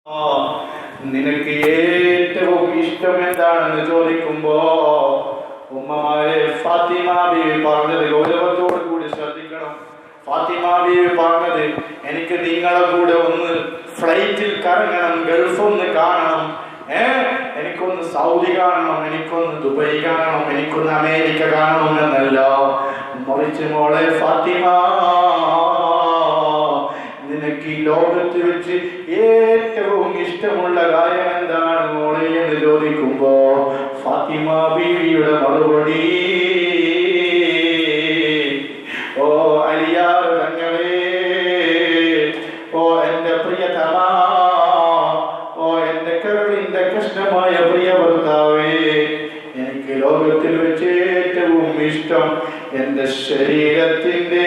നിനക്ക് ഏറ്റവും ഇഷ്ടം എന്താണെന്ന് ചോദിക്കുമ്പോ ഉമ്മമാരെ ഫാത്തിമ ബീവി പറഞ്ഞത് ഗൗരവത്തോടു കൂടി ശ്രദ്ധിക്കണം. ഫാത്തിമ ബീവി പറഞ്ഞത്, എനിക്ക് നിങ്ങളെ കൂടെ ഒന്ന് ഫ്ലൈറ്റിൽ കറങ്ങണം, ഗൾഫ് ഒന്ന് കാണണം, എനിക്കൊന്ന് സൗദി കാണണം, എനിക്കൊന്ന് ദുബൈ കാണണം, എനിക്കൊന്ന് അമേരിക്ക കാണണം എന്നല്ല, മറിച്ച് മോളെ ഫാത്തിമ, നിനക്ക് ഈ ലോകത്ത് വെച്ച് ഏറ്റവും ഇഷ്ടമുള്ള കാര്യം എന്താണ് മോളെ എന്ന് ചോദിക്കുമ്പോ ഫാത്തിമ ബീവിയുടെ മറുപടി, ഓ അലിയാർ തങ്ങളെ, ഓ എന്റെ പ്രിയതമാ, ഓ എന്റെ കരളിന്റെ കഷ്ണമായ പ്രിയ ഭർത്താവേ, എനിക്ക് ലോകത്തിൽ വെച്ച് ഏറ്റവും ഇഷ്ടം എന്റെ ശരീരത്തിന്റെ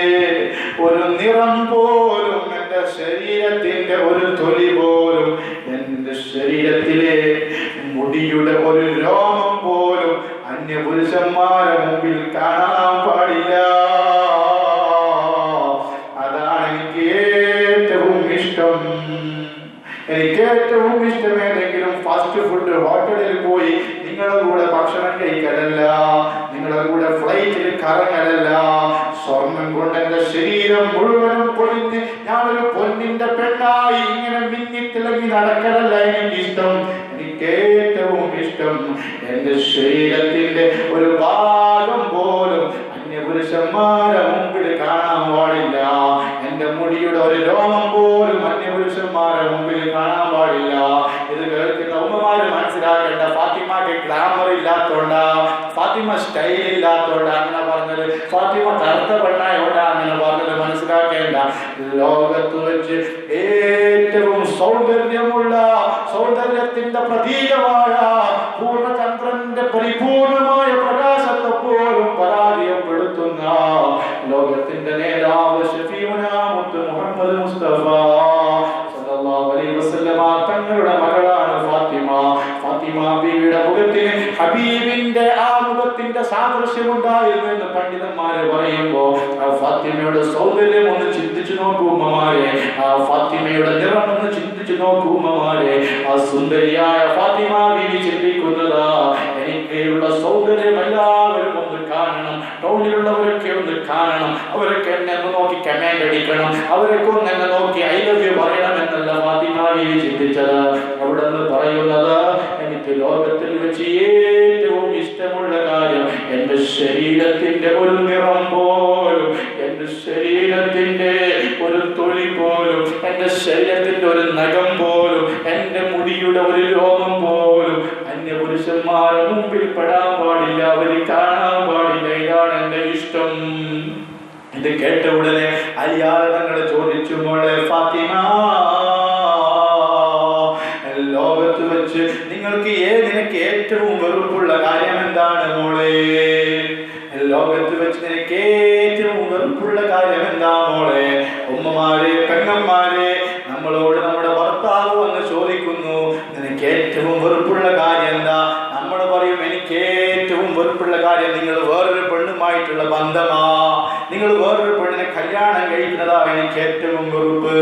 ഒരു നിറം പോലും, എന്റെ ശരീരത്തിന്റെ ഒരു തൊലി പോലും, എന്റെ ശരീരത്തിലെ മുടിയുടെ ഒരു രോമം പോലും അന്യപുരുഷന്മാരെ മുമ്പിൽ കാണാൻ പാടില്ല. അതാണ് എനിക്ക് ഏറ്റവും ഇഷ്ടം. എനിക്ക് ഏറ്റവും ഇഷ്ടം ഏതെങ്കിലും ഫാസ്റ്റ് ഫുഡ് ഹോട്ടലിൽ പോയി നിങ്ങളുടെ കൂടെ ഭക്ഷണം കഴിക്കലല്ല, നിങ്ങളുടെ കൂടെ ഫ്ലൈറ്റിൽ കറങ്ങലല്ല, സ്വർണം കൊണ്ട് എന്റെ ശരീരം മുഴുവനും പൊളിഞ്ഞ് ഞാനൊരു പൊന്നിന്റെ പെണ്ണായി ഇങ്ങനെ മിന്നിത്തിളങ്ങി നടക്കലല്ല എനിക്കിഷ്ടം. എനിക്ക് ഏറ്റവും ഇഷ്ടം എന്റെ ശരീരത്തിന്റെ ഒരു ഭാഗം പോലും അന്യപുരുഷന്മാരെ മുമ്പിൽ കാണാൻ പാടില്ല, എന്റെ മുടിയുടെ ഒരു രോമം പോലും അന്യപുരുഷന്മാരെ മുമ്പിൽ കാണാൻ പാടില്ല. ഇത് കേൾക്കുന്ന ഉമ്മമാര് മനസ്സിലാക്കേണ്ട, ഫാത്തിമക്ക് ഗ്ലാമർ ഇല്ലാത്തോണ്ടാ, ഫാത്തിമ സ്റ്റൈൽ ഇല്ലാത്തോണ്ടാ അങ്ങനെ പറഞ്ഞത്, ഫാത്തിമ കറുത്ത പെണ്ണായോണ്ടാ അങ്ങനെ പറഞ്ഞത്. മനസ്സിലാക്കേണ്ട, ലോകത്ത് വെച്ച് ഏറ്റവും സൗന്ദര്യമുള്ള, സൗന്ദര്യത്തിന്റെ പ്രതീകമായ പൂർണ്ണചന്ദ്രന്റെ പരിപൂർണമായ പ്രകാശത്തെ പോലും പരാജയപ്പെടുത്തുന്ന ലോകത്തിന്റെ നേതാവ് ഷഫീഉനാ മുത്ത് മുഹമ്മദ് മുസ്തഫ സല്ലല്ലാഹു അലൈഹി വസല്ലമ തങ്ങളുടെ മകളാണ് ഫാത്തിമ. ഫാത്തിമ ബീവിയുടെ മുഖത്തിന് ഹബീബിന്റെ ആ മുഖത്തിന്റെ സാദൃശ്യമുണ്ടായിരുന്നു എന്ന് പണ്ഡിതന്മാരെ പറയുമ്പോ ആ ഫാത്തിമയുടെ സൗന്ദര്യം ഒന്ന് ചിന്തിച്ചു നോക്കൂ ഉമ്മമാരെ, ആ ഫാത്തിമയുടെ നിറം ഒന്ന് ചിന്തിച്ചു നോക്കൂ ഉമ്മമാരെ. ആ സുന്ദരിയായ ഫാത്തിമ ബീവി ചിന്തിക്കുന്നതാ, എനിക്കുള്ള സൗന്ദര്യം എല്ലാവരും ഒന്ന് കാണണം, ടൗണിലുള്ളവരൊക്കെ ഒന്ന് കാണണം, അവരൊക്കെ എന്നെ ഒന്ന് നോക്കി കമാൻഡ് അടിക്കണം, അവരൊക്കെ ഒന്ന് എന്നെ നോക്കി ഐ ലവ് യു പറയണം എന്നല്ല ഫാത്തിമ ബീവി ചിന്തിച്ചത്. അവിടെ നിന്ന് പറയുന്നത്, എനിക്ക് ലോകത്തിൽ വെച്ച് ഏറ്റവും ഇഷ്ടമുള്ള കാര്യം എന്റെ ശരീരത്തിന്റെ ഒരു നിറം പോലും, എന്റെ ശരീരത്തിന്റെ ഒരു തൊലി പോലും, എന്റെ ശരീരത്തിന്റെ ഒരു നഖം പോലും, എന്റെ മുടിയുടെ ഒരു രോമം പോലും അന്യപുരുഷന്മാരെ മുമ്പിൽ പെടാൻ പാടില്ല, അവര് കാണാൻ പാടില്ല. ഇതാണ് എന്റെ ഇഷ്ടം. ഇത് കേട്ട ഉടനെ അലിയാർ തങ്ങൾ ചോദിച്ചു, മോളെ ഫാത്തിമ, ലോകത്ത് വെച്ച് നിനക്ക് ഏറ്റവും വെറുപ്പുള്ള കാര്യം എന്താണ് മോളെ? ലോകത്ത് വെച്ച് നിനക്ക് ഏറ്റവും വെറുപ്പുള്ള കാര്യം എന്താ മോളെ? ഉമ്മമാരെ, പെങ്ങന്മാരെ, നമ്മളോട് നമ്മുടെ ഭർത്താവ് വന്ന് ചോദിക്കുന്നു, നിനക്ക് ഏറ്റവും വെറുപ്പുള്ള കാര്യം എന്താ? നമ്മൾ പറയും, എനിക്ക് ഏറ്റവും വെറുപ്പുള്ള കാര്യം നിങ്ങൾ വേറൊരു പെണ്ണുമായിട്ടുള്ള ബന്ധമാ, നിങ്ങൾ വേറൊരു പെണ്ണിനെ കല്യാണം കഴിക്കുന്നതാ എനിക്ക് ഏറ്റവും വെറുപ്പ്,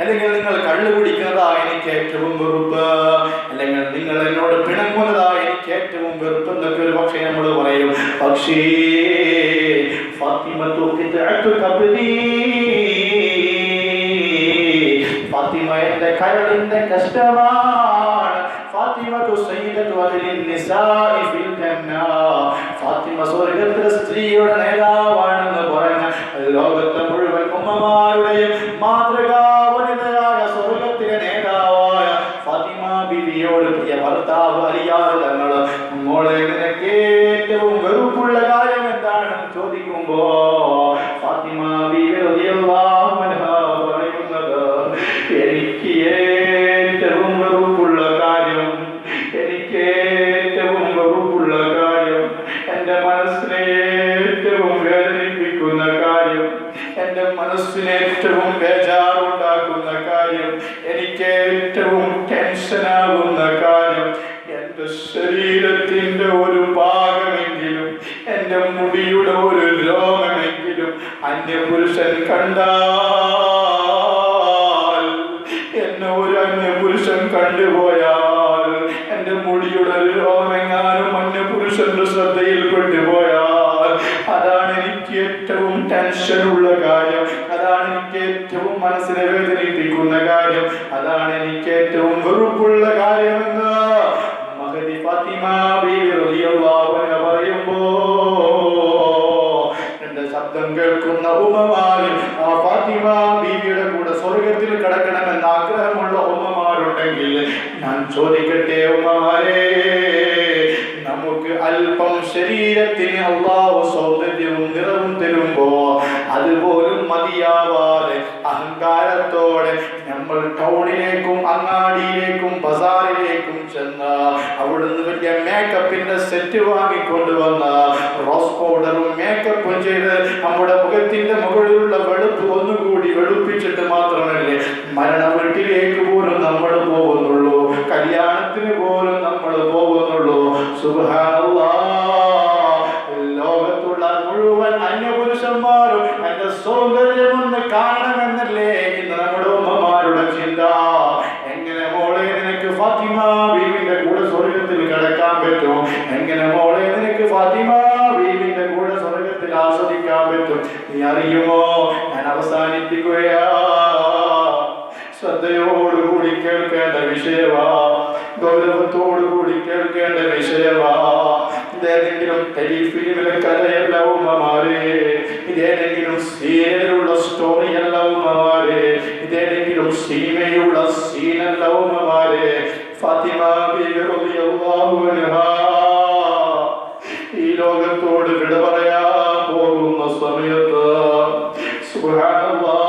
അല്ലെങ്കിൽ നിങ്ങൾ കള്ളു കുടിക്കുന്നതാ എനിക്ക് ഏറ്റവും വെറുപ്പ്, അല്ലെങ്കിൽ നിങ്ങൾ എന്നോട് പിണങ്ങുന്നതാ എനിക്ക് ഏറ്റവും വെറുപ്പ് എന്നൊക്കെ ഒരു പക്ഷേ നമ്മൾ പറയും. പക്ഷേ ഫാത്തിമ എന്റെ കരളിന്റെ കഷ്ടമാണ്. ഫാത്തിമ സ്വർഗ്ഗത്തിലെ സ്ത്രീയുടെ നേതാവാണെന്ന് പറഞ്ഞ ലോകത്തെ മുഴുവൻ ഉമ്മമാരുടെയും മാതൃകാ വനിതയായ സ്വർഗ്ഗത്തിലെ നേതാവായ ഫാത്തിമ ബീവിയോട് പ്രിയ ഭർത്താവ് അലിയാർ തങ്ങൾ, മോളെ നിനക്ക് ഏറ്റവും വെറുപ്പുള്ള കാര്യം എന്താണെന്ന് ചോദിക്കുമ്പോ ഫാത്തിമ ബീവി റളിയല്ലാഹു അൻഹാ പറയുന്നത്, എനിക്ക് ഏറ്റവും വെറുപ്പുള്ള കാര്യം, എനിക്ക് ഏറ്റവും വെറുപ്പുള്ള കാര്യം, എന്റെ മനസ്സിനെ ഏറ്റവും വേദനിപ്പിക്കുന്ന കാര്യം, എന്റെ മനസ്സിന് ഏറ്റവും ബേജാറുണ്ടാക്കുന്ന കാര്യം, എനിക്ക് ഏറ്റവും ടെൻഷനാകുന്ന കാര്യം, എന്റെ ശരീരത്തിന്റെ ഒരു ഭാഗമെങ്കിലും, എന്റെ മുടിയുടെ ഒരു രോമമെങ്കിലും അന്യപുരുഷൻ കണ്ടാൽ എന്നെ ഒരു ഒരു അന്യ പുരുഷൻ കണ്ടുപോയാൽ, എന്റെ മുടിയുടെ രോമെങ്ങാനും അന്യ പുരുഷന്റെ ശ്രദ്ധയിൽപ്പെട്ടു പോയാൽ, അതാണ് എനിക്ക് ഏറ്റവും ടെൻഷനുള്ള കാര്യം, അതാണ് എനിക്ക് ഏറ്റവും മനസ്സിനെ വേദനിപ്പിക്കുന്ന കാര്യം, അതാണ് എനിക്ക് ഏറ്റവും വെറുപ്പുള്ള കാര്യമെന്ന് മഹദി ഫാത്തിമ ബീവി റളിയല്ലാഹു അൻഹ പറയുമ്പോ എന്റെ ശബ്ദം കേൾക്കുന്ന ഉമ്മമാര് ആ ഫാത്തിമ ബീവിയുടെ കൂടെ സ്വർഗത്തിൽ കിടക്കണമെന്ന് ആഗ്രഹമുള്ള ഉമ്മമാരുണ്ടെങ്കിൽ ഞാൻ ചോദിക്കട്ടെ ഉമ്മമാരെ, നമുക്ക് അല്പം ശരീരത്തിന് അല്ലാഹു സൗന്ദര്യവും നിറവും തരുമ്പോ അതുപോലും മതിയാവാതെ അഹങ്കാരത്തോടെ നമ്മൾ ടൗണിലേക്കും അങ്ങാടിയിലേക്കും ബസാറിലേക്കും ചെന്ന് അവിടുന്ന് വലിയ മേക്കപ്പിന്റെ സെറ്റ് വാങ്ങിക്കൊണ്ടുവന്ന റോസ് പൗഡറും മേക്കപ്പും ചെയ്ത് നമ്മുടെ മുഖത്തിന്റെ മുകളിലുള്ള വെളുപ്പ് ഒന്നുകൂടി വെളുപ്പിച്ചിട്ട് മാത്രമല്ലേ മരണ വീട്ടിലേക്ക് പോലും നമ്മൾ പോകുന്നുള്ളൂ, കല്യാണത്തിന് പോലും നമ്മൾ പോകുന്നുള്ളൂ. സുബ്ഹാനല്ലാഹ്, ലോകത്തുള്ള മുഴുവൻ അന്യപുരുഷന്മാരും എന്റെ സൗന്ദര്യമൊന്ന് കാണണമെന്നല്ലേ ഇന്ന് നമ്മുടെ ഉമ്മമാരുടെ ചിന്ത. എങ്ങനെ മോളെ നിനക്ക് ഫാത്തിമ ബീവിന്റെ കൂടെ സ്വർഗത്തിൽ കിടക്കാൻ പറ്റും? എങ്ങനെ മോളെ നിനക്ക് ഫാത്തിമ ബീവിന്റെ കൂടെ സ്വർഗത്തിൽ ആസ്വദിക്കാൻ പറ്റും? നീ അറിയുമോ? ഞാൻ അവസാനിപ്പിക്കുകയാ. ശ്രദ്ധയോടുകൂടി കേൾക്കേണ്ട വിഷയവാ, ഗൗരവത്തോടുകൂടി കേൾക്കേണ്ട വിഷയവാ. ഇതേതെങ്കിലും ടെലിഫിലിമിലെ കഥയല്ല ഉമ്മമാരെ, ഇതേതെങ്കിലും സീരിയലുള്ള സ്റ്റോറിയല്ല ഉമ്മമാരെ, ഇതേതെങ്കിലും സിനിമയുള്ള സീനല്ല ഉമ്മമാരെ. ഫാത്തിമ ബീവി റളിയല്ലാഹു അൻഹ ഈ ലോകത്തോട് വിട പറയാൻ പോകുന്ന സമയത്ത് സുബ്ഹാനല്ലാഹ്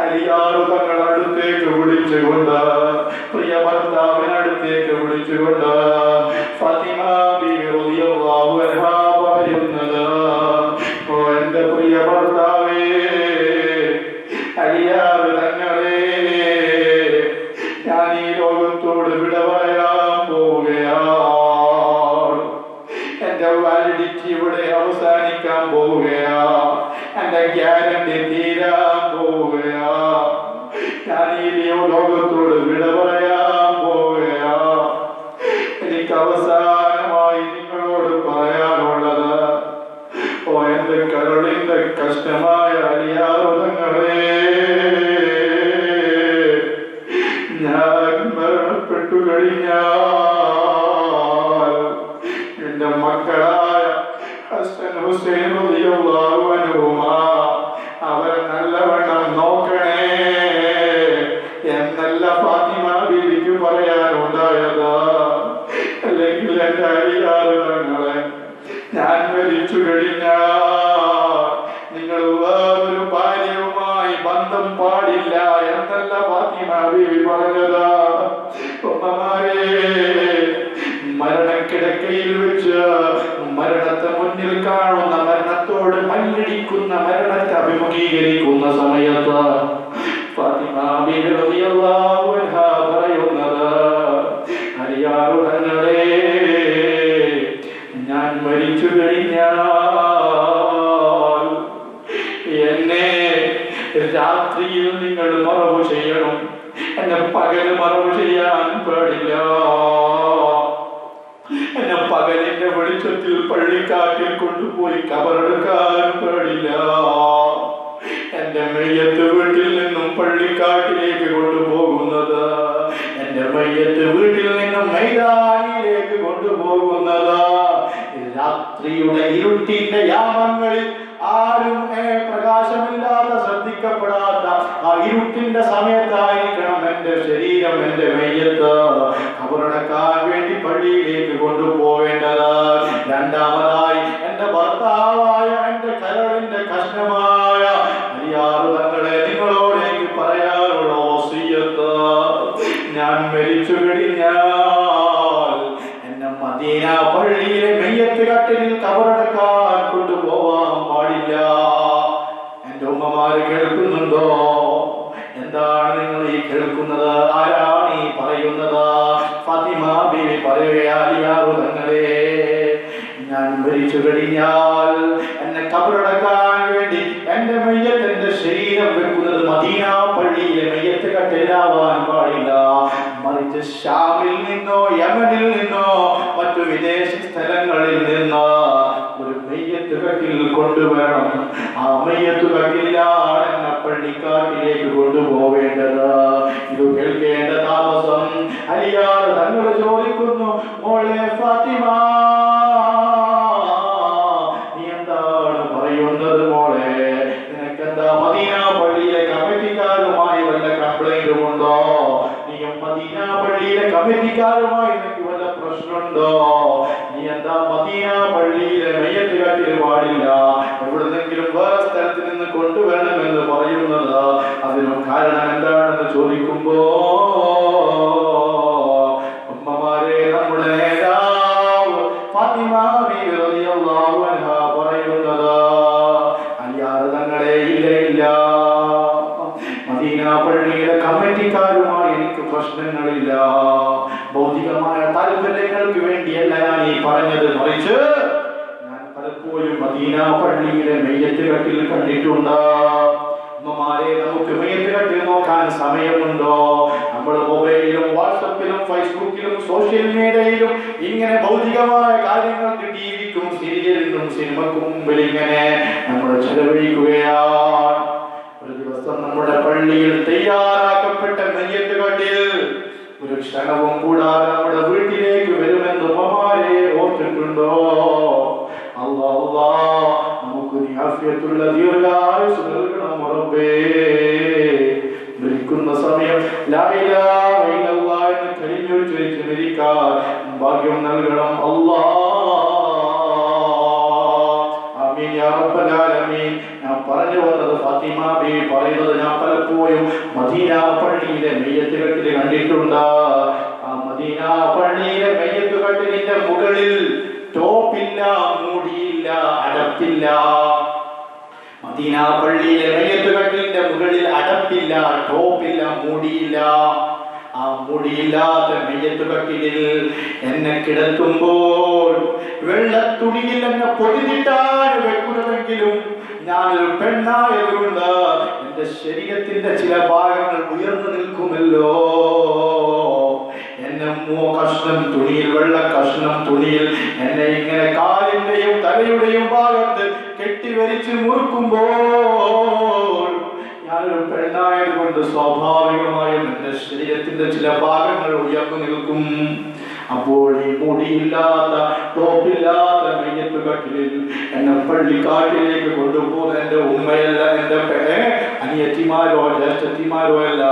അലിയാറ് തങ്ങൾ അടുത്തേക്ക് വിളിച്ചുകൊണ്ട്, പ്രിയ ഭർത്താവിനടുത്തേക്ക് വിളിച്ചുകൊണ്ട് ഫാത്തിമ ബീവി റളിയല്ലാഹു അൻഹ പറയുന്നത്, ഓ എന്റെ പ്രിയ ഭർത്താവേ, അലിയാറ് തങ്ങളെ, ഞാൻ ഈ ലോകത്തോട് വിട പറയാൻ പോവുകയാണ്. എന്റെ വാലിഡിറ്റി ഇവിടെ അവസാനിക്കാൻ പോവുകയാ, എന്റെ ഗ്യാരണ്ടി തീരാൻ പോവുകയാ. ഞാൻ ഈ ലോകത്തോട് വിട പറയാൻ പോവുകയാ. എനിക്ക് അവസാനമായി നിങ്ങളോട് പറയാനുള്ളത്, ഓ എന്റെ കരളിന്റെ കഷ്ടമായ അലിയാറുകളെ, ഞാൻ മരണപ്പെട്ടു കഴിഞ്ഞാൽ എന്റെ മക്കളായ ഹസൻ ഹുസൈൻ റളിയല്ലാഹു അൻഹുമാ അവരെ നല്ലവണ്ണം നോക്കണേ എന്നല്ല ഫാത്തിമ ബീവിക്ക് പറയാനുണ്ടായതാ. അല്ലെങ്കിൽ എന്റെ അലിയാറുകളെ, ഞാൻ മരിച്ചു കഴിഞ്ഞാൽ നിങ്ങൾ വേറൊരു ഭാര്യയുമായി ബന്ധം പാടില്ല എന്നല്ല ഫാത്തിമ ബീവി പറഞ്ഞതാ. ഉമ്മമാരെ, മരണക്കിടക്കയിൽ വെച്ച് മരണത്തെ മുന്നിൽ കാണുന്ന, മരണത്തോട് മല്ലിടിക്കുന്ന, മരണത്തെ അഭിമുഖീകരിക്കുന്ന സമയത്ത് ഫാത്തിമ ബീവി റളിയല്ലാഹു അൻഹ പറയുന്നത്, അലിയാറു തങ്ങളെ, ഞാൻ മരിച്ചു കഴിഞ്ഞാൽ എന്നെ രാത്രിയിൽ നിങ്ങൾ മറവ് ചെയ്യണം, എന്നെ പകല് മറവ് ചെയ്യാൻ പാടില്ല. എന്നെ പകലിന്റെ വെളിച്ചത്തിൽ പള്ളിക്കാട്ടിൽ കൊണ്ടുപോയി കബറെടുക്കാൻ പാടില്ല. എന്റെ മയ്യത്ത് വീട്ടിൽ നിന്നും പള്ളിക്കാട്ടിലേക്ക് കൊണ്ടുപോകുന്നത്, എന്റെ മയ്യത്ത് വീട്ടിൽ നിന്നും മൈതാനിയിലേക്ക് കൊണ്ടുപോകുന്നത് രാത്രിയുടെ ഇരുട്ടിന്റെ യാമങ്ങളിൽ ആരും പ്രകാശമില്ലാതെ ശ്രദ്ധിക്കപ്പെടാത്ത ആ ഇരുട്ടിന്റെ സമയത്തായിരിക്കണം എന്റെ ശരീരം, എന്റെ മയ്യത്ത് കബറടക്കാൻ വേണ്ടി പള്ളിയിലേക്ക് കൊണ്ടുപോവേണ്ടത്. രണ്ടാമതായി എന്റെ ഭർത്താവായ, എന്റെ കരളിന്റെ കഷ്ണമായ അലിയാറു തങ്ങളെ, നിങ്ങളോട് എനിക്ക് പറയാനുള്ള വസിയത്ത്, ഞാൻ മരിച്ചു കഴിഞ്ഞാൽ എന്നെ മദീന പള്ളിയിലെ മയ്യത്ത് കട്ടിലിൽ കബറടക്കാൻ കൊണ്ടുപോവാൻ പാടില്ല. എന്റെ ഉമ്മമാര് കേൾക്കുന്നുണ്ടോ? എന്താണ് നിങ്ങൾ ഈ കേൾക്കുന്നത്? ആരാണ് ഈ പറയുന്നത്? ഫാത്തിമ ബീവി പറയുകയാലിയാറു തങ്ങളെ, ഞാൻ മരിച്ചു കഴിഞ്ഞാൽ എന്നെ കബറടക്കാൻ വേണ്ടി എന്റെ മയ്യത്ത്, എന്റെ ശരീരം വെക്കുന്നത് മദീന പള്ളിയിൽ പള്ളിയിലെ മയ്യത്ത് കട്ടിലാവാൻ പാടില്ല. മറിച്ച് ഷാമിൽ നിന്നോ യമനിൽ നിന്നോ മറ്റു വിദേശ സ്ഥലങ്ങളിൽ നിന്നോ ഒരു മയ്യത്ത് കട്ടിൽ കൊണ്ടുവരണം. ആ മയ്യത്ത് കട്ടിലാണ് എന്നെ പള്ളിക്കാട്ടിലേക്ക് കൊണ്ടുപോവേണ്ടത്. ഇത് കേൾക്കേണ്ട താമസം അലിയാർ തങ്ങൾ ചോദിക്കുന്നു, മോളെ ഫാത്തിമ, നീ എന്താണ് പറയുന്നത് മോളെ? നിനക്കെന്താ മദീന പള്ളിയിലെ കമ്മിറ്റിക്കാരുമായി വല്ല കംപ്ലൈന്റും ഉണ്ടോ? നീ മദീന പള്ളിയിലെ കമ്മിറ്റിക്കാരുമായി നിനക്ക് വല്ല പ്രശ്നമുണ്ടോ? നീ എന്താ മദീന പള്ളിയിലെ മയ്യത്ത് കട്ടിൽ പാടില്ല, എവിടുന്നെങ്കിലും വേറെ സ്ഥലത്ത് നിന്ന് കൊണ്ടുവരണമെന്ന് പറയുന്നത്? അതിനും കാരണം എന്താണെന്ന് ചോദിക്കുമ്പോ ഉമ്മമാരെ, നമ്മുടെ നേതാവ് ഫാത്തിമ ബീവി റളിയല്ലാഹു അൻഹ പറയുന്നത്, അലിയാർ തങ്ങളെ, ഇല്ല, മദീന പള്ളിയിലെ കമ്മിറ്റിക്കാരുമായി എനിക്ക് പ്രശ്നങ്ങളില്ല. ഭൗതികമായ താല്പര്യങ്ങൾക്ക് വേണ്ടിയല്ല ഞാൻ ഈ പറഞ്ഞത്. മറിച്ച് ഞാൻ പലപ്പോഴും മദീന പള്ളിയിലെ മയ്യത്ത് കട്ടിൽ കണ്ടിട്ടുണ്ട്. ഉമ്മമാരെ, നമുക്ക് മയ്യത്ത് കട്ടിൽ നോക്കാൻ സമയമുണ്ടോ? നമ്മൾ മൊബൈലിലും വാട്സപ്പിലും ഫേസ്ബുക്കിലും സോഷ്യൽ മീഡിയയിലും ഇങ്ങനെ ഭൗതികമായ കാര്യങ്ങൾക്ക് ടിവിക്കും സീരിയലിനും സിനിമക്കും മുമ്പിൽ ഇങ്ങനെ നമ്മൾ ചെലവഴിക്കുകയാണ്. ഒരു ദിവസം നമ്മുടെ പള്ളിയിൽ തയ്യാറാക്കപ്പെട്ട മയ്യത്ത് കട്ടിൽ ഒരു ക്ഷണവും കൂടാതെ നമ്മുടെ വീട്ടിലേക്ക് വരുമെന്ന് ഉമ്മമാരെ ഓർത്തിട്ടുണ്ടോ? അല്ലാഹ് നമുക്ക് നീ ആഫിയത്തുള്ള ദീർഘായുസ്സ് നൽകണം റബ്ബേ. മരിക്കുന്ന സമയം ലാ ഇലാഹ ഇല്ലല്ലാഹ് എന്ന് കലിമ മരിക്കാൻ ഭാഗ്യം നൽകണം അല്ലാഹ്. ആമീൻ യാ റബ്ബൽ ആലമീൻ. ഞാൻ പറഞ്ഞു വന്നത്, ഫാത്തിമ ബീവി പറയുന്നത്, ഞാൻ പലപ്പോഴും മദീന പള്ളിയിലെ മയ്യത്ത് കട്ടിൽ കണ്ടിട്ടുണ്ട്. ആ മദീന പള്ളിയിലെ മയ്യത്ത് കട്ടിലിന്റെ മുകളിൽ ടോപ്പില്ല, മൂടിയില്ല, അടപ്പില്ല. മദീന പള്ളിയിലെ മയ്യത്ത് കട്ടിലിന്റെ മുകളിൽ അടപ്പില്ല, ടോപ്പില്ല, മൂടിയില്ല. ആ മൂടിയില്ലാത്ത മയ്യത്ത് കട്ടിലിൽ എന്നെ കിടത്തുമ്പോൾ വെള്ളത്തുണിയിൽ എന്നെ പൊതിഞ്ഞിട്ടാണ് വെക്കുന്നതെങ്കിലും ഞാനൊരു പെണ്ണായതുകൊണ്ട് എന്റെ ശരീരത്തിന്റെ ചില ഭാഗങ്ങൾ ഉയർന്നു നിൽക്കുമല്ലോ. എന്നെ കഷ്ണം തുണിയിൽ, വെള്ള കഷ്ണം തുണിയിൽ എന്നെ ഇങ്ങനെ കാലിന്റെയും തലയുടെയും ഭാഗത്ത് കെട്ടിവരിച്ച് മുറുക്കുമ്പോൾ ഞാനൊരു പെണ്ണായതുകൊണ്ട് സ്വാഭാവികമായും എന്റെ ശരീരത്തിന്റെ ചില ഭാഗങ്ങൾ ഉയർന്നു നിൽക്കും. അപ്പോൾ ഈ മുടിയില്ലാത്ത ടോപ്പില്ലാത്ത മയ്യത്ത് കട്ടിലിൽ എന്നെ പള്ളിക്കാട്ടിലേക്ക് കൊണ്ടുപോകുന്ന എന്റെ ഉമ്മയല്ല, എന്റെ അനിയത്തിമാരോ ജ്യേഷ്ഠത്തിമാരോ അല്ല,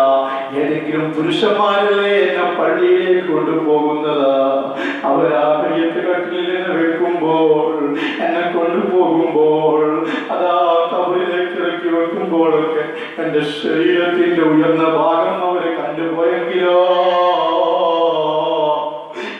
ഏതെങ്കിലും പുരുഷന്മാരല്ലേ എന്നെ പള്ളിയിലേക്ക് കൊണ്ടുപോകുന്നത്. അവരാ മയ്യത്ത് കട്ടിലിൽ എന്നെ വെക്കുമ്പോൾ, എന്നെ കൊണ്ടുപോകുമ്പോൾ, അതാ കബറിലേക്ക് ഇറക്കി വെക്കുമ്പോഴൊക്കെ എന്റെ ശരീരത്തിന്റെ ഉയർന്ന ഭാഗം അവര് കണ്ടുപോയെങ്കിലോ,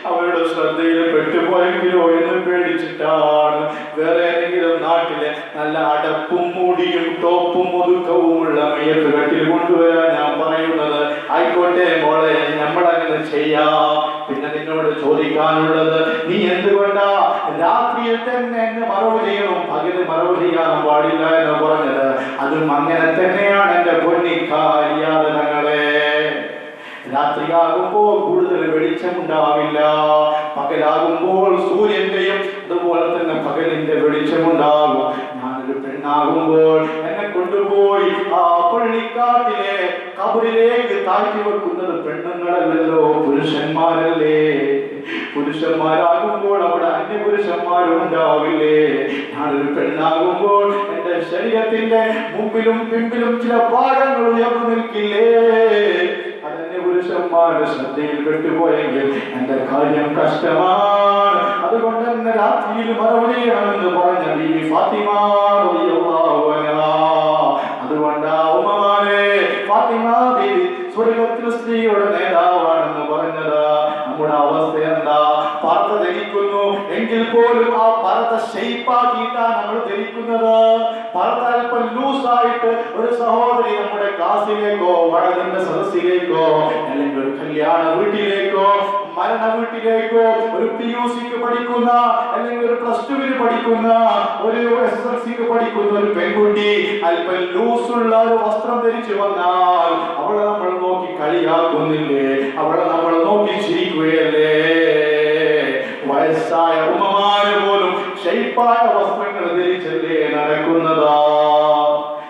അവരുടെ ശ്രദ്ധയിൽ പെട്ടുപോയെങ്കിലോ എന്ന് പേടിച്ചിട്ടാണ് വേറെ ഏതെങ്കിലും നാട്ടിലെ നല്ല അടപ്പും മൂടിയും ടോപ്പും ഒതുക്കവുമുള്ള മയ്യത്ത് കട്ടിൽ കൊണ്ടുവരാൻ ഞാൻ പറയുന്നത്. ആയിക്കോട്ടെ മോളെ, നമ്മളങ്ങനെ ചെയ്യാം. പിന്നെ നിന്നോട് ചോദിക്കാനുള്ളത്, നീ എന്തുകൊണ്ടാ രാത്രിയിൽ തന്നെ എന്നെ മറവ് ചെയ്യണം, പകല് മറവ് ചെയ്യാൻ പാടില്ല എന്ന് പറഞ്ഞത്? അതും അങ്ങനെ തന്നെയാണ് എന്റെ പൊന്നിക്കാരിയാതെ തങ്ങളെ. രാത്രിയാകുമ്പോൾ കൂടുതൽ വെളിച്ചമുണ്ടാവില്ല, പകലാകുമ്പോൾ സൂര്യന്റെയും അതുപോലെ തന്നെ പകലിന്റെ വെളിച്ചമുണ്ടാകും. ഞാനൊരു പെണ്ണാകുമ്പോൾ എന്നെ കൊണ്ടുപോയി ആ പള്ളിക്കാട്ടിലെ കബറിലേക്ക് താഴ്ത്തി വെക്കുന്നത് പെണ്ണുങ്ങളല്ലല്ലോ, പുരുഷന്മാരല്ലേ. പുരുഷന്മാരാകുമ്പോൾ അവിടെ അന്യപുരുഷന്മാരും ഉണ്ടാവില്ലേ. ഞാനൊരു പെണ്ണാകുമ്പോൾ എന്റെ ശരീരത്തിന്റെ മുമ്പിലും പിമ്പിലും ചില ഭാഗങ്ങൾ ഉയർന്നു നിൽക്കില്ലേ. അതന്നെ പുരുഷന്മാരുടെ ശ്രദ്ധയിൽ പെട്ടുപോയെങ്കിൽ എന്റെ കാര്യം കഷ്ടമാണ്. അതുകൊണ്ട് തന്നെ രാത്രിയിൽ മറവ് ചെയ്യണമെന്ന് പറഞ്ഞ ബീവി ഫാത്തിമ റളിയല്ലാഹു അൻഹ. അതുകൊണ്ട് ഉമ്മമാരെ, ഫാത്തിമ ബീവി സ്വർഗ്ഗത്തിലെ സ്ത്രീയുടെ നേതാവാണെന്ന് പറഞ്ഞത്. നമ്മുടെ അവസ്ഥ എന്താ? പർദ്ദ ധരിക്കുന്നു എങ്കിൽ പോലും ആ പർദ്ദ ഷെയ്പ്പാക്കിയിട്ടാണ് നമ്മൾ ധരിക്കുന്നത്. പർദ്ദ അല്പം ലൂസായിട്ട് ഒരു സഹോദരി നമ്മുടെ ക്ലാസ്സിലേക്കോ വഴതിന്റെ സദസ്സിലേക്കോ അല്ലെങ്കിൽ ഒരു കല്യാണ വീട്ടിലേക്കോ മരണ വീട്ടിലേക്കോ ഒരു PUCക്ക് പഠിക്കുന്ന അല്ലെങ്കിൽ ഒരു +2 പഠിക്കുന്ന ഒരു SSLCക്ക് പഠിക്കുന്ന ഒരു പെൺകുട്ടി അല്പം ലൂസുള്ള ഒരു വസ്ത്രം ധരിച്ചു വന്നാൽ അവളെ നമ്മൾ നോക്കി കളിയാക്കുന്നില്ലേ? അവളെ നമ്മൾ നോക്കി ചിരിക്കുകയല്ലേ? വയസ്സായ ഉമ്മമാര് പോലും ഷെയ്പ്പായ വസ്ത്രങ്ങൾ ധരിച്ചല്ലേ നടക്കുന്നതാ?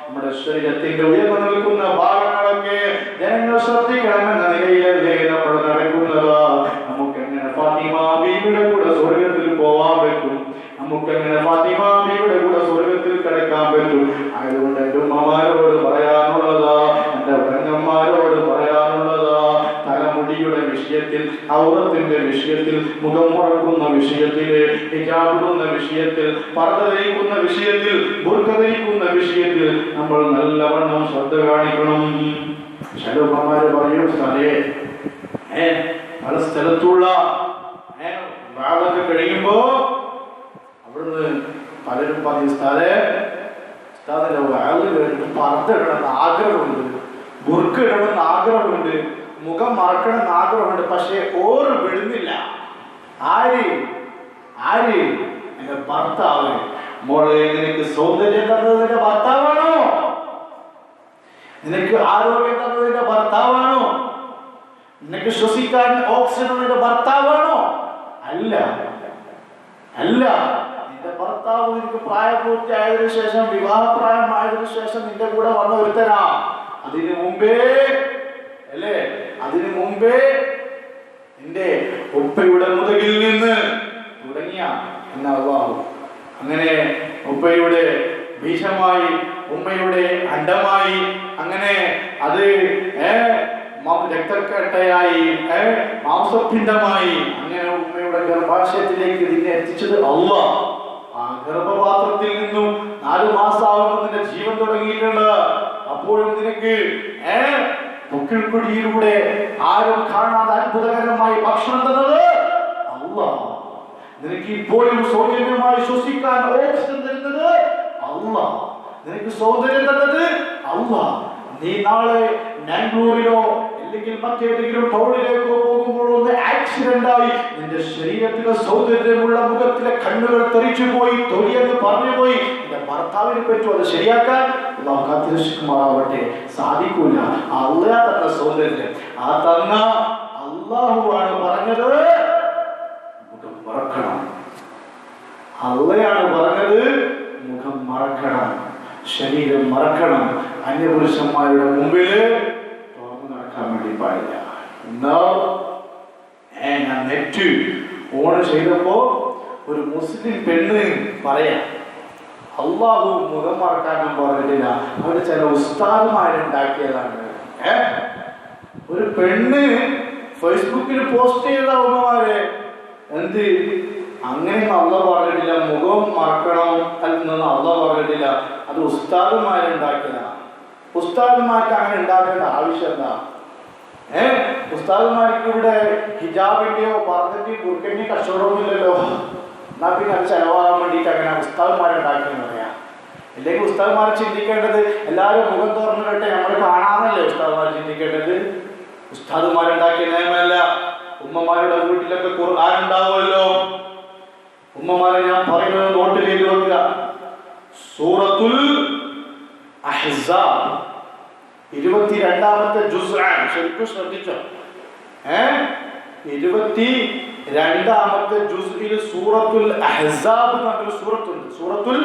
നമ്മുടെ ശരീരത്തിന്റെ ഉയർന്നു നിൽക്കുന്ന ഭാഗങ്ങളൊക്കെ ജനങ്ങൾ ശ്രദ്ധിക്കണമെന്ന നിലയിലല്ലേ നമ്മൾ നടക്കുന്നതാ? നമുക്ക് എങ്ങനെ ഫാത്തിമ ബീവിയുടെ കൂടെ സ്വർഗത്തിൽ പോവാൻ പറ്റും? നമുക്ക് എങ്ങനെ ഫാത്തിമ ബീവിയുടെ കൂടെ സ്വർഗത്തിൽ കിടക്കാൻ പറ്റും? അതുകൊണ്ട് എന്റെ ഉമ്മമാരോട് പറയാനുള്ളതാ, എന്റെ പെങ്ങന്മാരോട് പറയാനുള്ളതാ, തലമുടിയുടെ വിഷയത്തിൽ, ഔറത്തിന്റെ വിഷയത്തിൽ, മുഖം മുറക്കുന്ന വിഷയത്തിൽ, ഹിജാബിടുന്ന വിഷയത്തിൽ, പർദ്ദ ധരിക്കുന്ന വിഷയത്തിൽ, ബുർഖ ധരിക്കുന്ന വിഷയത്തിൽ നമ്മൾ നല്ലവണ്ണം ശ്രദ്ധ കാണിക്കണം. ചില ഉമ്മമാര് പറയും, സ്ഥലേ പല സ്ഥലത്തുള്ള വാതൊക്കെ കഴിയുമ്പോ അവിടുന്ന് പലരും പറയും, സ്ഥലത്തിന്റെ വാല് കേട്ടിട്ട് പർദ്ദ ഇടണമെന്ന് ആഗ്രഹമുണ്ട്, ബുർഖ ഇടണമെന്ന് ആഗ്രഹമുണ്ട്, മുഖം മറക്കണമെന്ന് ആഗ്രഹമുണ്ട്, പക്ഷെ ഓറ് വിടുന്നില്ല. ആര് എന്റെ ഭർത്താവ്. മോളെ, നിനക്ക് സൗന്ദര്യം തന്നത് നിന്റെ ഭർത്താവാണോ? നിനക്ക് ആരോഗ്യം തന്നത് നിന്റെ ഭർത്താവാണോ? നിനക്ക് ശ്വസിക്കാൻ ഓക്സിജൻ നിന്റെ ഭർത്താവാണോ? അല്ല. നിന്റെ ഭർത്താവ് നിനക്ക് പ്രായപൂർത്തിയായതിനു ശേഷം, വിവാഹപ്രായമായതിനു ശേഷം നിന്റെ കൂടെ വന്ന ഒരുത്തനാ. അതിനു മുമ്പേ നിന്റെ ഉപ്പയുടെ മുതകിൽ നിന്ന് തുടങ്ങിയ അല്ലാഹു അങ്ങനെ ഉപ്പയുടെ ബീജമായി, ഉമ്മയുടെ അണ്ടമായി, അങ്ങനെ അത് രക്തക്കട്ടയായി, മാംസപിണ്ഡമായി, അങ്ങനെ ഉമ്മയുടെ ഗർഭാശയത്തിലേക്ക് നിന്നെ എത്തിച്ചത് അല്ലാഹ്. ആ ഗർഭപാത്രത്തിൽ നിന്നും 4 മാസമാകുമ്പോൾ നിന്റെ ജീവൻ തുടങ്ങിയിട്ടുണ്ട്. അപ്പോഴും നിനക്ക് പൊക്കിൾക്കൊടിയിലൂടെ ആരും കാണാതെ അത്ഭുതകരമായി ഭക്ഷണം തന്നത് അല്ലാഹ്. നിനക്ക് ഇപ്പോഴും സൗജന്യമായി ശ്വസിക്കാൻ ഓക്സിജൻ തരുന്നത് അല്ലാഹ്. നിനക്ക് സൗന്ദര്യം തന്നത് അല്ലാഹ്. നീ നാളെ ബാംഗ്ലൂരിലോ അല്ലെങ്കിൽ മറ്റേതെങ്കിലും ടൗണിലേക്കോ പോകുമ്പോൾ ഒന്ന് ആക്സിഡന്റ് ആയി നിന്റെ ശരീരത്തിലെ സൗന്ദര്യമുള്ള മുഖത്തിലെ കണ്ണുകൾ തെറിച്ചു പോയി, തൊലിയെന്ന് പറഞ്ഞു പോയി, നിന്റെ ഭർത്താവിനെ പറ്റും അത് ശരിയാക്കാൻ അല്ലാഹു കാത്തിരക്ഷിക്കുമാറാവട്ടെ. സാധിക്കൂല. അല്ലാഹ് തന്ന സൗന്ദര്യം, ആ തന്ന അല്ലാഹുവാണ് പറഞ്ഞത് മുഖം മറക്കണം. അള്ളയാണ് പറഞ്ഞത് മുഖം മറക്കണം, ശരീരം മറക്കണം. അന്യപുരുഷന്മാരുടെ മുമ്പില് തുറന്നു നടക്കാൻ വേണ്ടി പാടില്ല. ഞാൻ നെറ്റ് ഓൺ ചെയ്തപ്പോ ഒരു മുസ്ലിം പെണ്ണ് പറയാം, അള്ളാഹു മുഖം മറക്കാനും പറഞ്ഞിട്ടില്ല, അവര് ചില ഉസ്താദുമാരുണ്ടാക്കിയതാണ്. ഒരു പെണ്ണ് ഫേസ്ബുക്കിൽ പോസ്റ്റ് ചെയ്ത ഉമ്മമാരെ എന്ത് അങ്ങനെ അള്ളാഹ് പറഞ്ഞിട്ടില്ല, മുഖം മറക്കണം എന്ന് അള്ളാഹ് പറഞ്ഞിട്ടില്ല. അത് ഉസ്താദുമാരുണ്ടാക്കിയതാണ്. ഉസ്താദുമാർക്ക് അങ്ങനെ ഉണ്ടാക്കേണ്ട ആവശ്യം എന്താ? ഉസ്താദുമാർക്ക് ഇവിടെ ഹിജാബിന്റെയോ പർദ്ദന്റെയോ ബുർക്കന്റെയോ കച്ചവടമൊന്നുമില്ലല്ലോ. എന്നാ പിന്നെ അത് ചെലവാകാൻ വേണ്ടിയിട്ട് അങ്ങനെ ഉസ്താദുമാരുണ്ടാക്കിയെന്ന് പറയാം. അല്ലെങ്കിൽ ഉസ്താദുമാരെ ചിന്തിക്കേണ്ടത് എല്ലാവരും മുഖം തുറന്നിട്ടെ നമ്മൾ കാണാമല്ലേ ഉസ്താദുമാർ ചിന്തിക്കേണ്ടത്. ഉസ്താദുമാരുണ്ടാക്കിയ നിയമമല്ല. ഉമ്മമാരുടെ വീട്ടിലൊക്കെ ഖുർആൻ ഉണ്ടാവുമല്ലോ. ഉമ്മമാരെ ഞാൻ പറയുന്നത് നോട്ടിലേക്ക് വെക്കുക. സൂറത്തുൽ അഹ്സാബ് 22ാമത്തെ ജുസ്ആണ്. ശരിക്കും ശ്രദ്ധിച്ചോ? 22ാമത്തെ ജുസ്ഇൽ സൂറത്തുൽ അഹ്സാബ് എന്നൊരു സൂറത്തുണ്ട്. സൂറത്തുൽ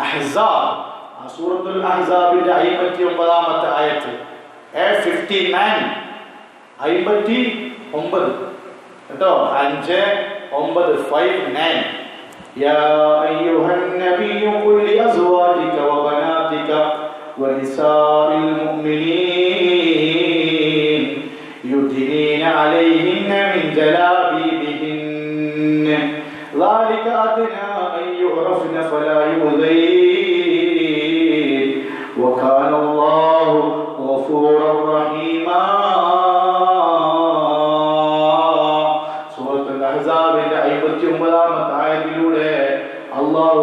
അഹ്സാബ്. ആ സൂറത്തുൽ അഹ്സാബിന്റെ 59ാമത്തെ ആയത്ത് 59 കേട്ടോ. 5-9 يا أيها النبي قل لأزواجك وبناتك ونساء المؤمنين يدنين عليهن من جلابيبهن ذلك أدنى أن يعرفن فلا يؤذين وكان الله غفورا رحيما. സൂറത്തുൽ അഹ്സാബിന്റെ 59ാമത്തെ ആയത്തിലൂടെ അല്ലാഹു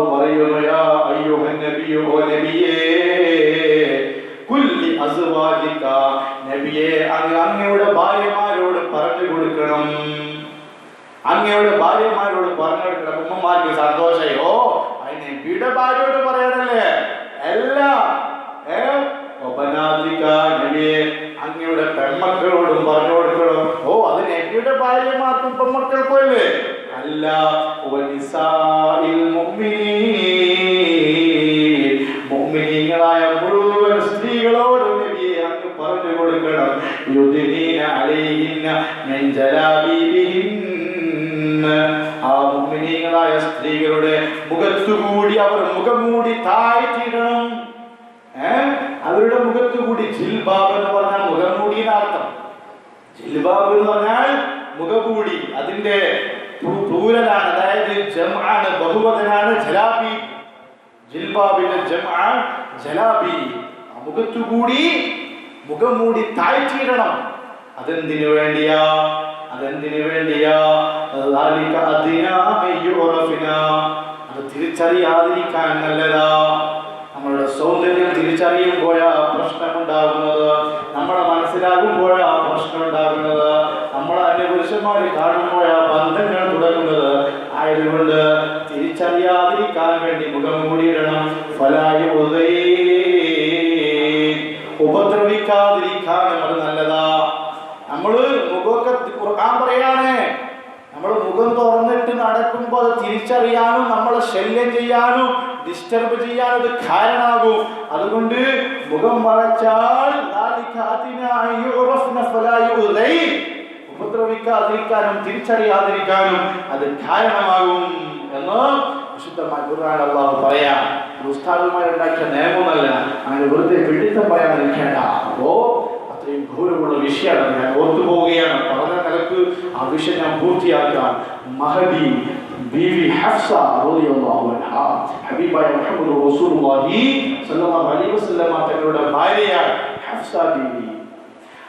അത് അങ്ങയുടെ ഭാര്യമാരോട് പറഞ്ഞു കൊടുക്കണം. അങ്ങയുടെ ഭാര്യമാരോട് പറഞ്ഞു കൊടുക്കണം. ഉമ്മമാർക്ക് സന്തോഷയോ അതിന് നബിയുടെ ഭാര്യയോട് പറയണല്ലേ എല്ലാ അങ്ങയുടെ പെൺമക്കളോടും പറഞ്ഞു കൊടുക്കണം. ഓ അത് നബിയുടെ ഭാര്യമാർക്കും പെൺമക്കൾക്കും അല്ലേ? അല്ല, മുഅ്മിനീങ്ങളായ മുഴുവൻ സ്ത്രീകളോടും നബിയെ അങ്ങ് പറഞ്ഞു കൊടുക്കണം. യുദ്നീന അലൈഹിന്ന മിൻ ജലാബീബിഹിന്ന, ആ മുഅ്മിനീങ്ങളായ സ്ത്രീകളുടെ മുഖത്തുകൂടി അവർ മുഖംമൂടി താഴ്ത്തിയിടണം. അവരുടെ മുഖത്തുകൂടി ജിൽബാബ് എന്ന് പറഞ്ഞാൽ മുഖംമൂടി എന്നർത്ഥം. ജിൽബാബ് എന്ന് പറഞ്ഞാൽ മുഖംമൂടി, അതിന്റെ പ്ലൂരലാണ്, അതായത് ജംആണ്, ബഹുവചനാണ് ജലാബി. ജിൽബാബിന്റെ ജംആ ജലാബി. മുഖത്തുകൂടി മുഖംമൂടി താഴ്ത്തിയിടണം. അതെന്തിനു വേണ്ടിയാ? അത് തിരിച്ചറിയാതിരിക്കാൻ നല്ലതാ. നമ്മളുടെ സൗന്ദര്യം തിരിച്ചറിയുമ്പോഴാ പ്രശ്നമുണ്ടാകുന്നത്, നമ്മളെ മനസ്സിലാകുമ്പോഴാ പ്രശ്നം ഉണ്ടാകുന്നത്, നമ്മളെ അന്യപുരുഷന്മാർ കാണുമ്പോഴാ ബന്ധങ്ങൾ തുടങ്ങുന്നത്. ആയതുകൊണ്ട് തിരിച്ചറിയാതിരിക്കാൻ വേണ്ടി മുഖം മൂടിയിടണം. ഉപദ്രവിക്കാതിരിക്കാനും അത് നല്ലതാ. നമ്മള് മുഖമൊക്കെ ഖുർആൻ പറയാണ്, നമ്മൾ മുഖം തുറന്നിട്ട് നടക്കുമ്പോൾ അത് തിരിച്ചറിയാനും നമ്മളെ ശല്യം ചെയ്യാനും ഡിസ്റ്റർബ് ചെയ്യാനും അത് കാരണമാകും. അതുകൊണ്ട് മുഖം മറച്ചാൽ ഉപദ്രവിക്കാതിരിക്കാനും തിരിച്ചറിയാതിരിക്കാനും അത് കാരണമാകും എന്ന് വിശുദ്ധമായ ഖുർആനിൽ അല്ലാഹു പറയാം. ഉസ്താദുമാരുണ്ടാക്കിയ നിയമമല്ല, അങ്ങനെ വെറുതെ പിടിത്തം പറയാതിരിക്കേണ്ട. അപ്പോ അത്രയും ഗൗരവമുള്ള വിഷയമാണ്. ഞാൻ ഓർത്തുപോവുകയാണ്, പറഞ്ഞ നിലക്ക് ആ വിഷയം ഞാൻ പൂർത്തിയാക്കാം. മഹദി ബീവി ഹഫ്സ റളിയല്ലാഹു അൻഹ, ഹബീബായ മുഹമ്മദ് റസൂലുള്ളാഹി സ്വല്ലല്ലാഹു അലൈഹി വസല്ലം തങ്ങളുടെ ഭാര്യയാണ് ഹഫ്സ ബീവി.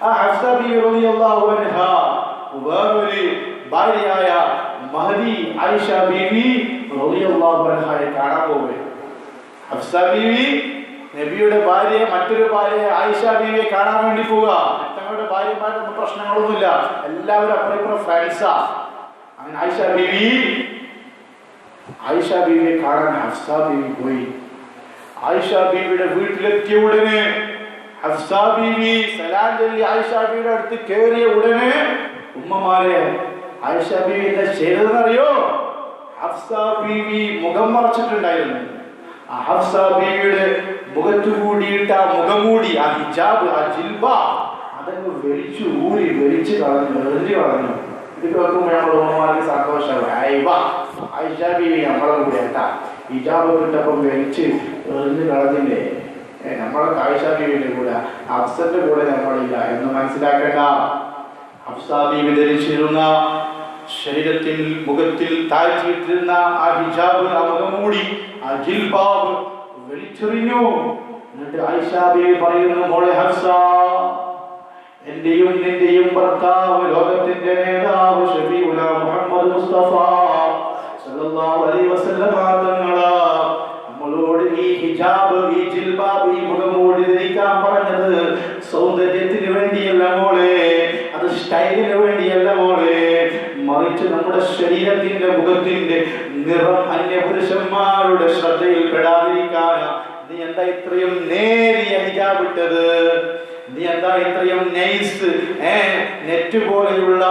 ആ ഹഫ്സ ബീവി റളിയല്ലാഹു അൻഹ വേറൊരു ഭാര്യയായ മഹദി ആയിഷ ബീവി റളിയല്ലാഹു അൻഹയെ കാണാൻ പോവുകയാണ്. ഹഫ്സ ബീവി നബിയുടെ ഭാര്യയെ, മറ്റൊരു ഭാര്യയെ ആയിഷ ബീവിയെ കാണാൻ വേണ്ടി പോവുക. തങ്ങളുടെ ഭാര്യമാരൊന്നും പ്രശ്നങ്ങളൊന്നുമില്ല, എല്ലാവരും അപ്പുറം ഫ്രണ്ട്സാ. അങ്ങനെ ആയിഷ ബീവിയെ കാണാൻ ഹഫ്സ ബീവി പോയി. ആയിഷ ബീവിയുടെ വീട്ടിലെത്തിയ ഉടനെ ഹഫ്സ ബീവി സലാം ചൊല്ലി ആയിഷ ബീവിയുടെ അടുത്ത് കയറിയ ഉടനെ ഉമ്മമാരെ ആയിഷ ബീവി എന്താ ചെയ്തതെന്നറിയോ? ഹഫ്സ ബീവി മുഖം മറച്ചിട്ടുണ്ടായിരുന്നു. ആ ഹഫ്സ ബീവിയുടെ മുഖത്തു കൂടിയിട്ട് ആ മുഖംമൂടി, ആ ഹിജാബ്, ആ ജിൽബ അതങ്ങ് വലിച്ചു ഊരി വലിച്ചു കളഞ്ഞു, എറിഞ്ഞു കളഞ്ഞു. ഇത് കേൾക്കുമ്പോൾ നമ്മുടെ ഉമ്മമാർക്ക് സന്തോഷമായി. ആയിഷ ബീവി നമ്മളെ കൂടെ എന്താ ഹിജാബ് കിട്ടപ്പം വലിച്ച് എറിഞ്ഞു കളഞ്ഞില്ലേ? നമ്മളെ ആയിഷ ബീവിന്റെ കൂടെ, ഹഫ്സന്റെ കൂടെ നമ്മളില്ല എന്ന് മനസ്സിലാക്കേണ്ട. ഹഫ്സ ബീവി ധരിച്ചിരുന്ന ശരീരത്തിൽ മുഖത്തിൽ താഴ്ത്തിയിട്ടിരുന്ന ആ ഹിജാബ്, ആ മുഖംമൂടി, ആ ജിൽബാബ് വലിച്ചെറിഞ്ഞു. എന്നിട്ട് ആയിഷ ബീവി പറയുന്നു, മോളെ ഹഫ്സ, എന്റെയും നിന്റെയും ഭർത്താവ്, ലോകത്തിന്റെ നേതാവ് ഷഫീഉന മുഹമ്മദ് മുസ്തഫ സല്ലല്ലാഹു അലൈഹി വസല്ലം തങ്ങളാ നമ്മളോട് ഈ ഹിജാബ്, ഈ ജിൽബാബ്, ഈ മുഖംമൂടി ധരിക്കാൻ പറഞ്ഞത് സൗന്ദര്യത്തിന് വേണ്ടിയല്ല മോളെ, അത് സ്റ്റൈലിന് വേണ്ടിയല്ല മോളെ, മറിച്ച് നമ്മുടെ ശരീരത്തിന്റെ മുഖത്തിന്റെ നിറം അന്യപുരുഷന്മാരുടെ ശ്രദ്ധയിൽ പെടാതിരിക്കാനാ. നീ എന്താ ഇത്രയും നേരിയ ഹിജാബ് ഇട്ടത്? നീ എന്താ ഇത്രയും നൈസ് നെറ്റ് പോലെയുള്ള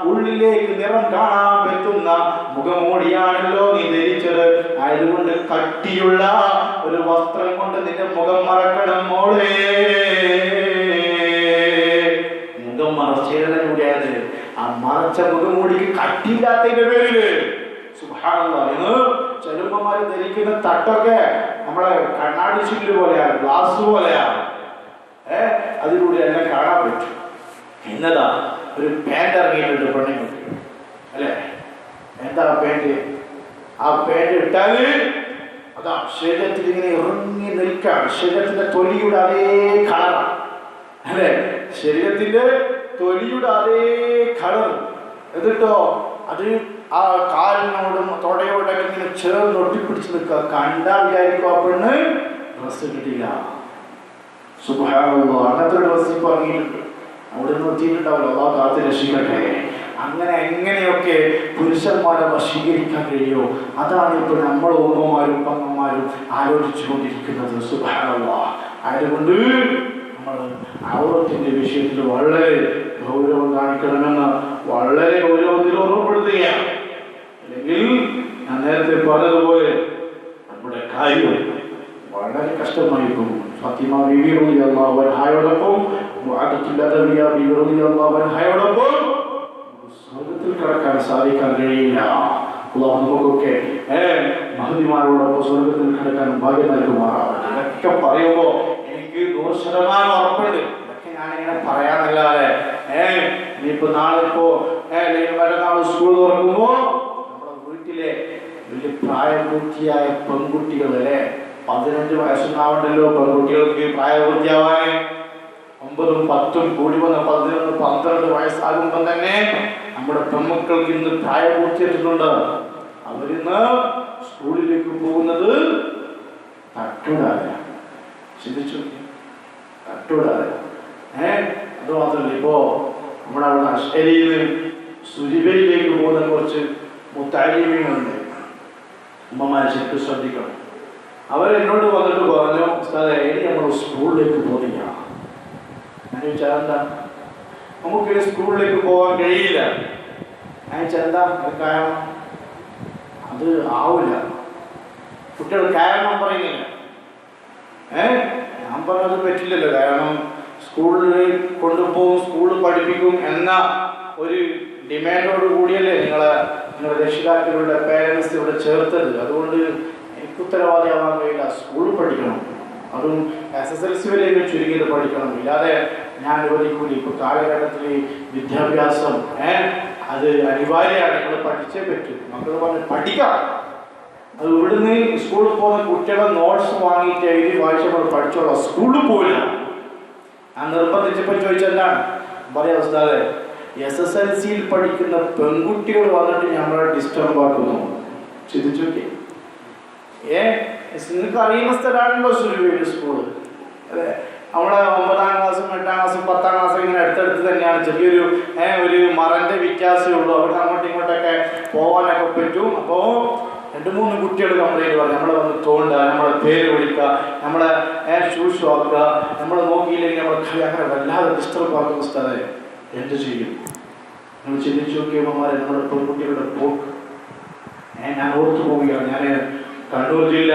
ഉള്ളിലേക്ക് നിറം കാണാൻ പറ്റുന്ന മുഖംമൂടിയാണല്ലോ നീ ധരിച്ചത്. ആയതുകൊണ്ട് കട്ടിയുള്ള ഒരു വസ്ത്രം കൊണ്ട് നിന്റെ മുഖം മറക്കണം മോളെ. മുഖം മറച്ചതിനെ കൂടിയത് ആ മറച്ച മുഖംമൂടിക്ക് കട്ടിയില്ലാത്തതിന്റെ പേരില് സുബ്ഹാനല്ലാഹ്. ചെറുപ്പന്മാര് ധരിക്കുന്ന തട്ടൊക്കെ നമ്മളെ കണ്ണാടി ചില്ല് പോലെയാണ്, ഗ്ലാസ് പോലെയാണ്. അതിലൂടെ എല്ലാം കാണാൻ പറ്റും. എന്നതാ ഒരു പാൻറ് ഇറങ്ങിയിട്ടുണ്ട് പെണ്ണുങ്ങൾക്ക്, അല്ലെ? എന്താ പാൻറ്? ആ പാൻറ് ഇട്ടാല് അതാ ശരീരത്തിൽ ഇങ്ങനെ ഇറങ്ങി നിൽക്കാണ്. ശരീരത്തിന്റെ തൊലിയുടെ അതേ കളറാണ്, അല്ലെ? ശരീരത്തിന്റെ തൊലിയുടെ അതേ കളർ. എന്നിട്ടോ അത് ആ കാലിനോടും തൊടയോടൊക്കെ ഇങ്ങനെ ചേർന്ന് ഒട്ടിപ്പിടിച്ച് നിൽക്കുക. കണ്ടാൽ വിചാരിക്കും ആ പെണ്ണ് ഡ്രസ്സ് കിട്ടില്ല. സുബ്ഹാനല്ലാഹ്, അങ്ങനത്തെ ഒരു ഡ്രസ്സ് ഇപ്പൊ ഇറങ്ങിയിട്ടുണ്ട്. അവിടെ നിർത്തിയിട്ടുണ്ടാവില്ല, അള്ളാഹു കാത്ത് രക്ഷിക്കട്ടെ. അങ്ങനെ എങ്ങനെയൊക്കെ പുരുഷന്മാരെ വശീകരിക്കാൻ കഴിയുമോ, അതാണ് ഇപ്പോൾ നമ്മൾ ഉമ്മമാരും പെങ്ങന്മാരും ആലോചിച്ചു കൊണ്ടിരിക്കുന്നത്. സുബ്ഹാനല്ലാഹ്. അതുകൊണ്ട് നമ്മൾ ഔറത്തിന്റെ വിഷയത്തിൽ വളരെ ഗൗരവം കാണിക്കണമെന്ന് വളരെ ഗൗരവത്തിൽ ഓർമ്മപ്പെടുത്തുകയാണ്. അല്ലെങ്കിൽ ഞാൻ നേരത്തെ പറഞ്ഞതുപോലെ നമ്മുടെ കാര്യം വളരെ കഷ്ടമായി പോകും. ഫാത്തിമ ബീവി റളിയല്ലാഹു അൻഹയോടൊപ്പം മുഅദ്ദിത്തുൽ ബീവി റളിയല്ലാഹു അൻഹയോടൊപ്പം സ്വർഗ്ഗത്തിൽ കടക്കാൻ സാധിക്കാൻ കഴിയില്ല. അല്ലാഹു നമുക്കൊക്കെ മഹദിമാരോടൊപ്പം സ്വർഗ്ഗത്തിൽ കടക്കാൻ ഭാഗ്യം നൽകുമാറാവട്ടെ. ഇതൊക്കെ പറയുമ്പോൾ എനിക്ക് 100% ഉറപ്പുണ്ട്. ഇതൊക്കെ ഞാനിങ്ങനെ പറയാനല്ലാതെ ഇനിയിപ്പോ നാളെ മറ്റന്നാൾ സ്കൂൾ തുറക്കുമ്പോ നമ്മുടെ വീട്ടിലെ വലിയ പ്രായപൂർത്തിയായ പെൺകുട്ടികൾ 15 വയസ്സൊന്നാവണ്ടല്ലോ പെൺകുട്ടികൾക്ക് പ്രായപൂർത്തിയാവാൻ. 9ഉം 10ഉം കൂടി വന്ന 11, 12 വയസ്സാകുമ്പോൾ തന്നെ നമ്മുടെ പെൺമക്കൾക്ക് ഇന്ന് പ്രായപൂർത്തിയായിട്ടുണ്ട്. അവരിന്ന് സ്കൂളിലേക്ക് പോകുന്നത് തട്ടൂടാതെ. ചിന്തിച്ചു, തട്ടൂടാതെ. അത് മാത്രമല്ല, ഇപ്പോ നമ്മുടെ അവിടെ അശ്വരിയിൽ നിന്ന് സുരിബയിലേക്ക് പോകുന്ന കുറച്ച് മുത്താലിമീങ്ങളുണ്ട്. ഉമ്മമാരെ ശരിക്കും ശ്രദ്ധിക്കണം. അവരെന്നോട് വന്നിട്ട് പറഞ്ഞു, ഉസ്താദേ നമ്മൾ സ്കൂളിലേക്ക് പോകുന്നില്ല. ഞാൻ ചോദിച്ചാൽ എന്താ, നമുക്കിനി സ്കൂളിലേക്ക് പോകാൻ കഴിയില്ല. ഞാൻ ചോദിച്ചാൽ എന്താ കാരണം? അത് ആവില്ല, കുട്ടികൾ കാരണം പറയുന്നില്ല. ഞാൻ പറഞ്ഞത് പറ്റില്ലല്ലോ. കാരണം സ്കൂളിൽ കൊണ്ടുപോകും, സ്കൂളിൽ പഠിപ്പിക്കും എന്ന ഒരു ഡിമാൻഡോട് കൂടിയല്ലേ നിങ്ങളുടെ രക്ഷിതാക്കളുടെ പേരൻസ് ഇവിടെ ചേർത്തത്. അതുകൊണ്ട് എനിക്ക് ഉത്തരവാദിയാവാൻ കഴിയില്ല. സ്കൂളിൽ പഠിക്കണം, അതും SSLC വരെ ചുരുങ്ങിയത് പഠിക്കണം. ഇല്ലാതെ ഞാൻ അനുവദിക്കൂല. ഇപ്പോൾ കാലഘട്ടത്തിൽ വിദ്യാഭ്യാസം അത് അനിവാര്യമാണ്. നിങ്ങൾ പഠിച്ചേ പറ്റൂ. മക്കൾ പറഞ്ഞ് പഠിക്കാം. അത് ഇവിടുന്ന് സ്കൂളിൽ പോകുന്ന കുട്ടികളെ നോട്ട്സ് വാങ്ങിയിട്ട് എഴുതി വായിച്ച് നമ്മൾ പഠിച്ചോളാം. സ്കൂളിൽ പോയില്ല. ഞാൻ നിർബന്ധിച്ചപ്പോൾ ചോദിച്ചെന്താണ് പറയാ, ഉസ്താദേ SSLCയിൽ പഠിക്കുന്ന പെൺകുട്ടികൾ വന്നിട്ട് നമ്മളെ ഡിസ്റ്റർബ് ആക്കുന്നു. ചിന്തിച്ചോക്കെ. നിങ്ങൾക്ക് അറിയുന്ന സ്ഥലമാണല്ലോ സുരുവീട് സ്കൂള്. അതെ, നമ്മുടെ 9ാം ക്ലാസ്സും 8ാം ക്ലാസ്സും 10ാം ക്ലാസ്സും ഇങ്ങനെ അടുത്തടുത്ത് തന്നെയാണ്. ചെറിയൊരു ഒരു മറന്റെ വ്യത്യാസമേ ഉള്ളൂ. അവിടെ അങ്ങോട്ടും ഇങ്ങോട്ടൊക്കെ പോകാനൊക്കെ പറ്റും. അപ്പോൾ 2-3 കുട്ടികൾ കംപ്ലൈൻറ്റ് പറഞ്ഞു, നമ്മളെ വന്ന് തോണ്ട, നമ്മളെ പേര് വിളിക്കുക, നമ്മളെ ഷൂസ് ആക്കുക, നമ്മളെ നോക്കിയില്ലെങ്കിൽ നമ്മളെ കളി അങ്ങനെ വല്ലാതെ ഡിസ്റ്റർബ് ആക്കുന്ന സ്ഥലം എന്ത് ചെയ്യും? നമ്മൾ ചിന്തിച്ചു നോക്കിയമ്മമാരെ നമ്മുടെ പെൺകുട്ടികളുടെ പോക്ക് ഞാൻ ഓർത്തു പോവുകയാണ്. ഞാൻ കണ്ണൂർ ജില്ല